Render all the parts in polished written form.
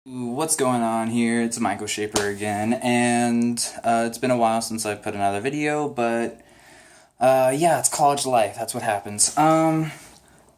What's going on here? It's Michael Shaper again, and it's been a while since I've put another video, but yeah, it's college life. That's what happens.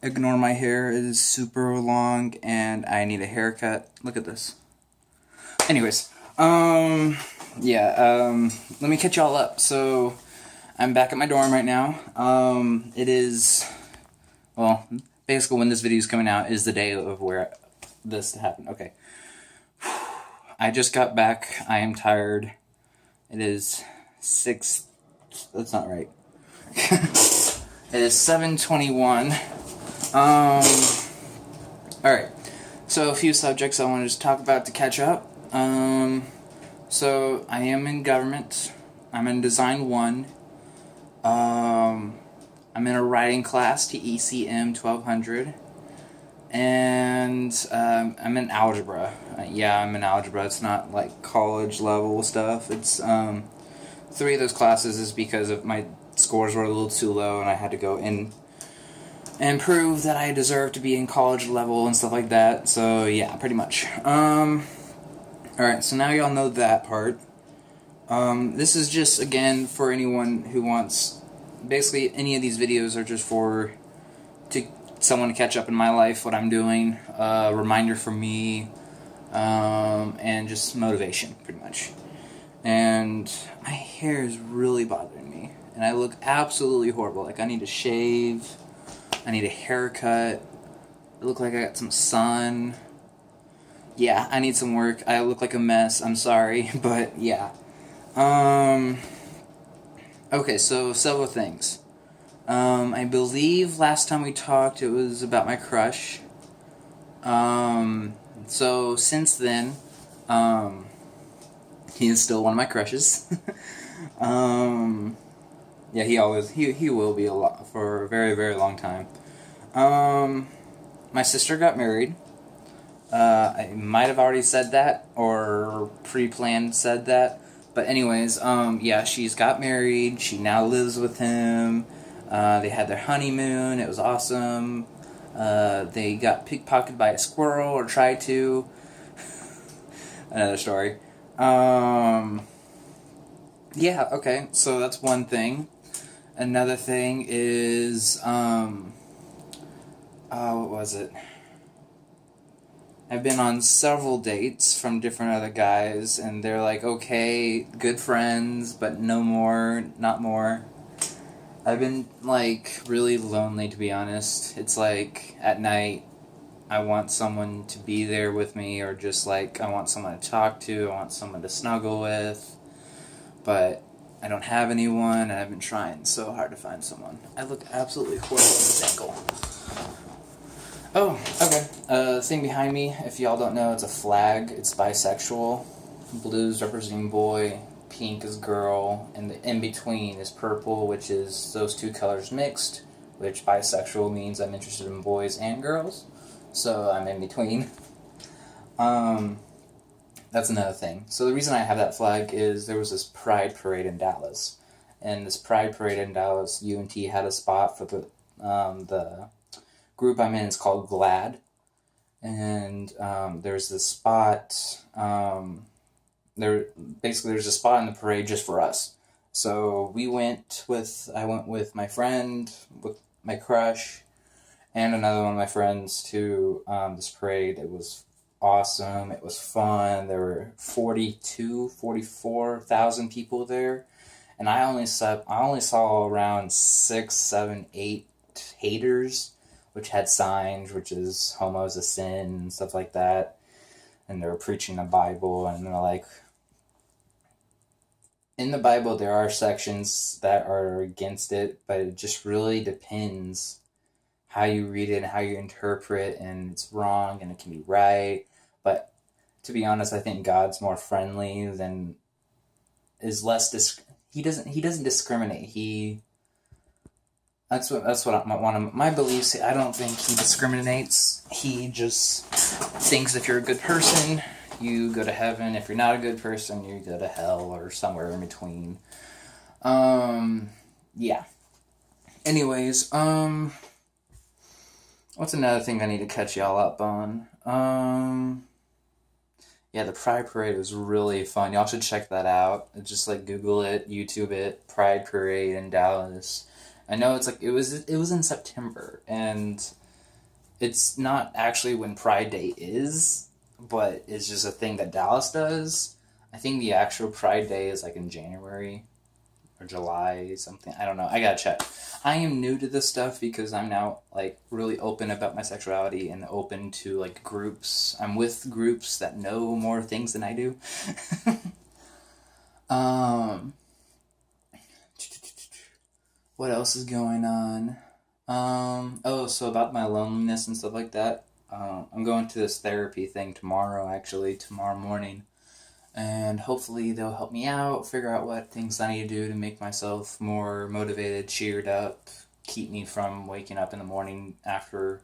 Ignore my hair. It is super long, and I need a haircut. Look at this. Anyways, yeah, let me catch y'all up. So, I'm back at my dorm right now. It is, well, basically when this video is coming out is the day of where this happened. Okay. I just got back. I am tired. It is 6... That's not right. It is 7:21. Alright. So, a few subjects I wanted to talk about to catch up. So, I am in government. I'm in Design 1. I'm in a writing class to ECM 1200. And I'm in algebra. Yeah, I'm in algebra. It's not like college level stuff. It's 3 of those classes is because of my scores were a little too low, and I had to go in and prove that I deserve to be in college level and stuff like that. So yeah, pretty much. Alright, so now y'all know that part. This is just, again, for anyone who wants... Basically, any of these videos are just for... someone to catch up in my life, what I'm doing, a reminder for me, and just motivation, pretty much. And my hair is really bothering me, and I look absolutely horrible. Like, I need to shave, I need a haircut, I look like I got some sun. Yeah, I need some work. I look like a mess, I'm sorry, but yeah. Okay, so several things. I believe last time we talked it was about my crush. So since then, he is still one of my crushes. Yeah, he will be a lot for a very, very long time. My sister got married. I might have already said that, or pre-planned said that. But anyways, yeah, she's got married. She now lives with him. They had their honeymoon. It was awesome. They got pickpocketed by a squirrel, or tried to. Another story. Yeah, okay. So that's one thing. Another thing is, what was it? I've been on several dates from different other guys, and they're like, okay, good friends, but no more, not more. I've been, like, really lonely, to be honest. It's like, at night, I want someone to be there with me, or just, like, I want someone to talk to, I want someone to snuggle with, but I don't have anyone, and I've been trying so hard to find someone. I look absolutely horrible in this angle. Oh, okay. The thing behind me, if y'all don't know, it's a flag. It's bisexual. Blue's representing boy, pink is girl, and the in-between is purple, which is those two colors mixed, which bisexual means I'm interested in boys and girls, so I'm in between. That's another thing. So the reason I have that flag is there was this Pride Parade in Dallas, and this Pride Parade in Dallas, UNT had a spot for the group I'm in is called GLAD, and there's this spot, there's a spot in the parade just for us. So I went with my friend, with my crush, and another one of my friends to this parade. It was awesome, it was fun, there were 44,000 people there, and I only saw around 6, 7, 8 haters, which had signs, which is homo's a sin, and stuff like that. And they were preaching the Bible, and they're like, in the Bible there are sections that are against it, but it just really depends how you read it and how you interpret, and it's wrong and it can be right. But to be honest, I think God's more friendly than is less he doesn't discriminate. That's what one of my beliefs. I don't think he discriminates. He just thinks if you're a good person, you go to heaven. If you're not a good person, you go to hell or somewhere in between. Yeah. Anyways, what's another thing I need to catch y'all up on? Yeah, the Pride Parade was really fun. Y'all should check that out. Just like Google it, YouTube it, Pride Parade in Dallas. I know it's like it was in September, and it's not actually when Pride Day is, but it's just a thing that Dallas does. I think the actual Pride Day is like in January or July something. I don't know. I gotta check. I am new to this stuff because I'm now like really open about my sexuality and open to like groups. I'm with groups that know more things than I do. um, what else is going on? Oh, so about my loneliness and stuff like that. I'm going to this therapy thing tomorrow, actually, tomorrow morning. And hopefully they'll help me out, figure out what things I need to do to make myself more motivated, cheered up, keep me from waking up in the morning after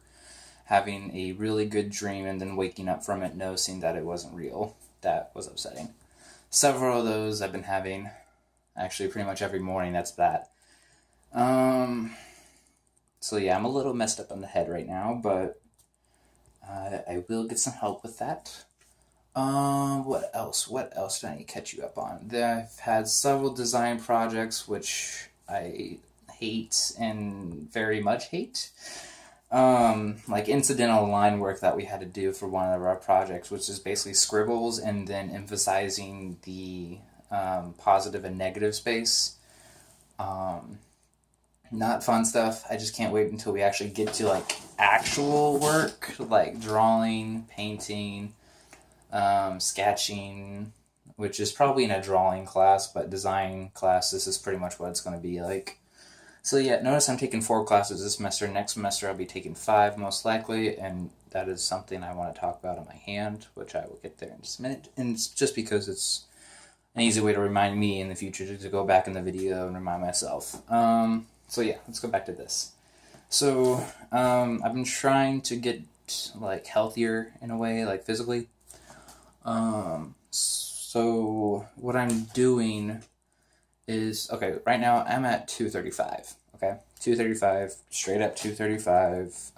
having a really good dream and then waking up from it noticing that it wasn't real. That was upsetting. Several of those I've been having, actually pretty much every morning, that's that. Um, so yeah, I'm a little messed up on the head right now, but I will get some help with that. What else? What else do I need to catch you up on? I've had several design projects which I hate and very much hate. Like incidental line work that we had to do for one of our projects, which is basically scribbles and then emphasizing the positive and negative space. Um, Not fun stuff. I just can't wait until we actually get to like actual work, like drawing, painting, sketching, which is probably in a drawing class, but design class, this is pretty much what it's going to be like. So yeah, notice I'm taking 4 classes this semester. Next semester I'll be taking 5 most likely, and that is something I want to talk about in my hand, which I will get there in just a minute. And it's just because it's an easy way to remind me in the future to go back in the video and remind myself. So yeah, let's go back to this. So I've been trying to get like healthier in a way, like physically. So what I'm doing is okay. Right now I'm at 235. Okay, 235, straight up 235.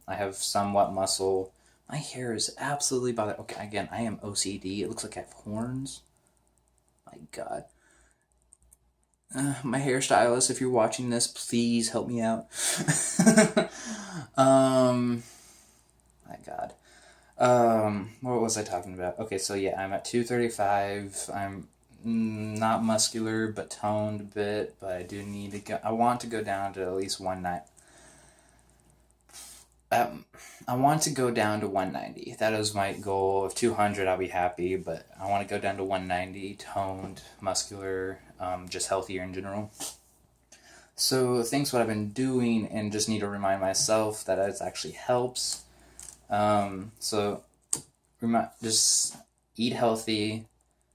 I have somewhat muscle. My hair is absolutely bothered. Okay, again, I am OCD. It looks like I have horns. My God. My hairstylist, if you're watching this, please help me out. um, my God. What was I talking about? Okay, so yeah, I'm at 235. I'm not muscular, but toned a bit. But I do need to go. I want to go down to at least 190. I want to go down to 190. That is my goal. Of 200, I'll be happy. But I want to go down to 190, toned, muscular, just healthier in general. So things what I've been doing, and just need to remind myself that it actually helps. So just eat healthy.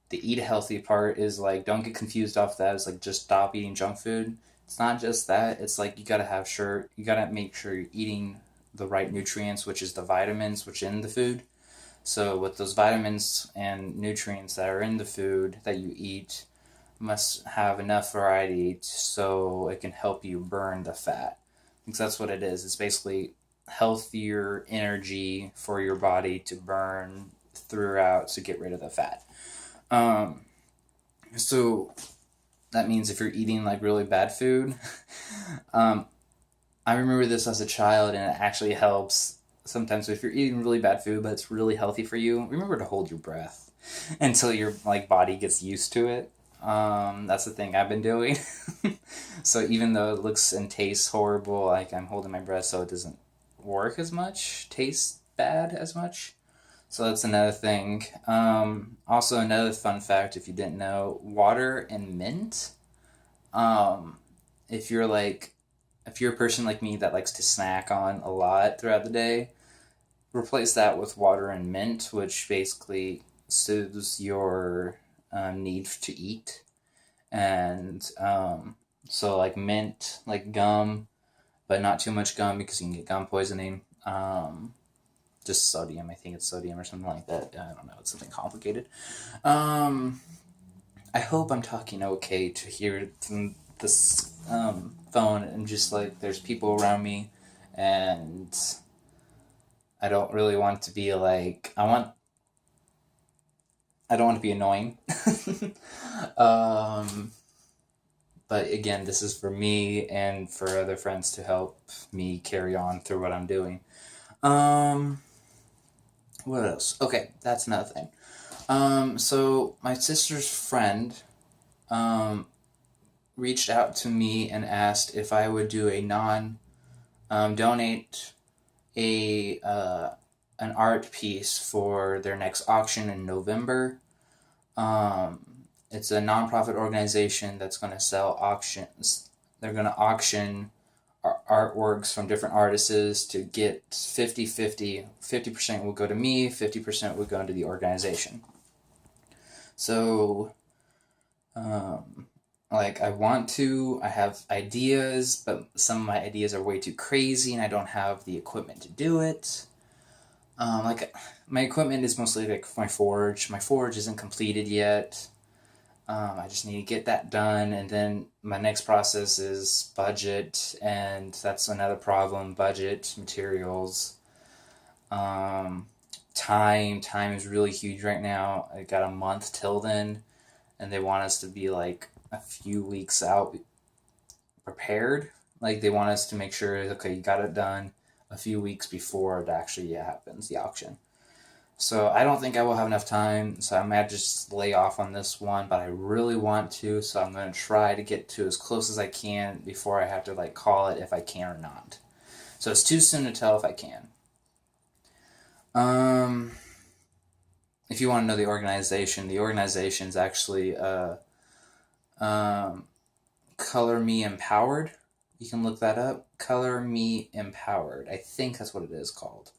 The eat healthy part is like, don't get confused off that. It's like, just stop eating junk food. It's not just that. It's like, you gotta make sure you're eating the right nutrients, which is the vitamins which in the food. So with those vitamins and nutrients that are in the food that you eat, must have enough variety so it can help you burn the fat. Because that's what it is. It's basically healthier energy for your body to burn throughout to get rid of the fat. Um, so that means if you're eating like really bad food, um, I remember this as a child, and it actually helps. Sometimes if you're eating really bad food, but it's really healthy for you, remember to hold your breath until your like body gets used to it. That's the thing I've been doing. So even though it looks and tastes horrible, like I'm holding my breath so it doesn't work as much, taste bad as much. So that's another thing. Also, another fun fact, if you didn't know, water and mint. Um, if you're like, if you're a person like me that likes to snack on a lot throughout the day, replace that with water and mint, which basically soothes your need to eat. And so, like mint, like gum, but not too much gum because you can get gum poisoning. Just sodium. I think it's sodium or something like that. I don't know. It's something complicated. Um, I hope I'm talking okay to hear this phone, and just like there's people around me, and I don't really want to be like, I don't want to be annoying. um, but again, this is for me and for other friends to help me carry on through what I'm doing. Um, what else? Okay, that's another thing. So my sister's friend, um, reached out to me and asked if I would do a donate a an art piece for their next auction in November. It's a nonprofit organization that's going to sell auctions. They're going to auction artworks from different artists to get 50-50 percent will go to me, 50% will go into the organization. So like I have ideas, but some of my ideas are way too crazy and I don't have the equipment to do it. Like my equipment is mostly like my forge. My forge isn't completed yet. I just need to get that done, and then my next process is budget, and that's another problem. Budget, materials, um, time. Time is really huge right now. I got a month till then, and they want us to be like a few weeks out prepared. Like they want us to make sure, okay, you got it done a few weeks before it actually happens, the auction. So I don't think I will have enough time, so I might just lay off on this one, but I really want to, so I'm going to try to get to as close as I can before I have to like call it if I can or not. So it's too soon to tell if I can. Um, if you want to know the organization is actually um, Color Me Empowered. You can look that up. Color Me Empowered. I think that's what it is called.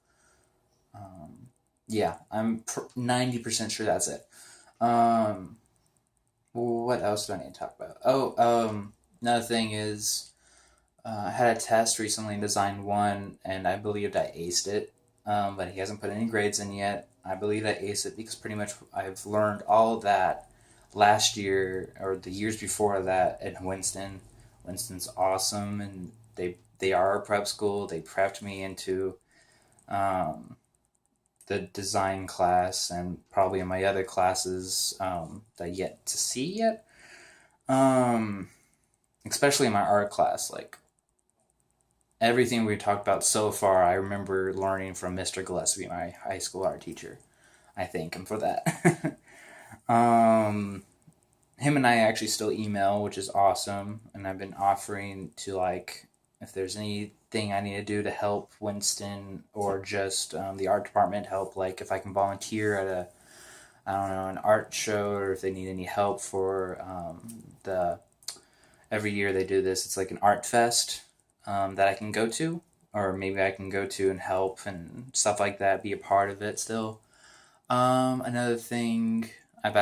Yeah, I'm 90% sure that's it. Um, what else do I need to talk about? Another thing is I had a test recently in Design 1, and I believed I aced it, but he hasn't put any grades in yet. I believe I aced it because pretty much I've learned all of that last year or the years before that at Winston. Winston's awesome, and they are a prep school. They prepped me into um, the design class and probably in my other classes that yet to see yet. Um, Especially in my art class, like everything we talked about so far, I remember learning from Mr. Gillespie, my high school art teacher. I thank him for that. um, Him and I actually still email, which is awesome, and I've been offering to like if there's anything I need to do to help Winston or just the art department help, like if I can volunteer at a I don't know an art show or if they need any help for the every year they do this. It's like an art fest that I can go to, or maybe I can go to and help and stuff like that. Be a part of it still. Another thing, I've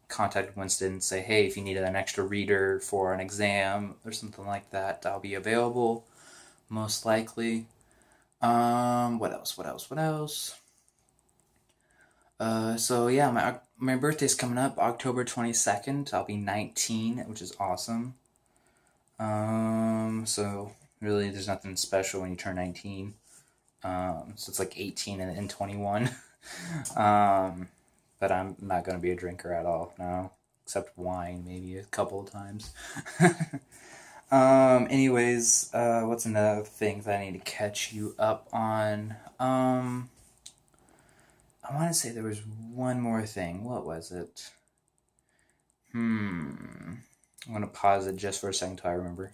contacted Winston and say, hey, if you need an extra reader for an exam or something like that, I'll be available, most likely. What else? What else? What else? So yeah, my birthday's coming up, October 22nd. I'll be 19, which is awesome. So really, there's nothing special when you turn 19. So it's like 18 and 21. um, but I'm not going to be a drinker at all, no. Except wine, maybe a couple of times. Anyways, what's another thing that I need to catch you up on? I want to say there was one more thing. What was it? I'm going to pause it just for a second till I remember.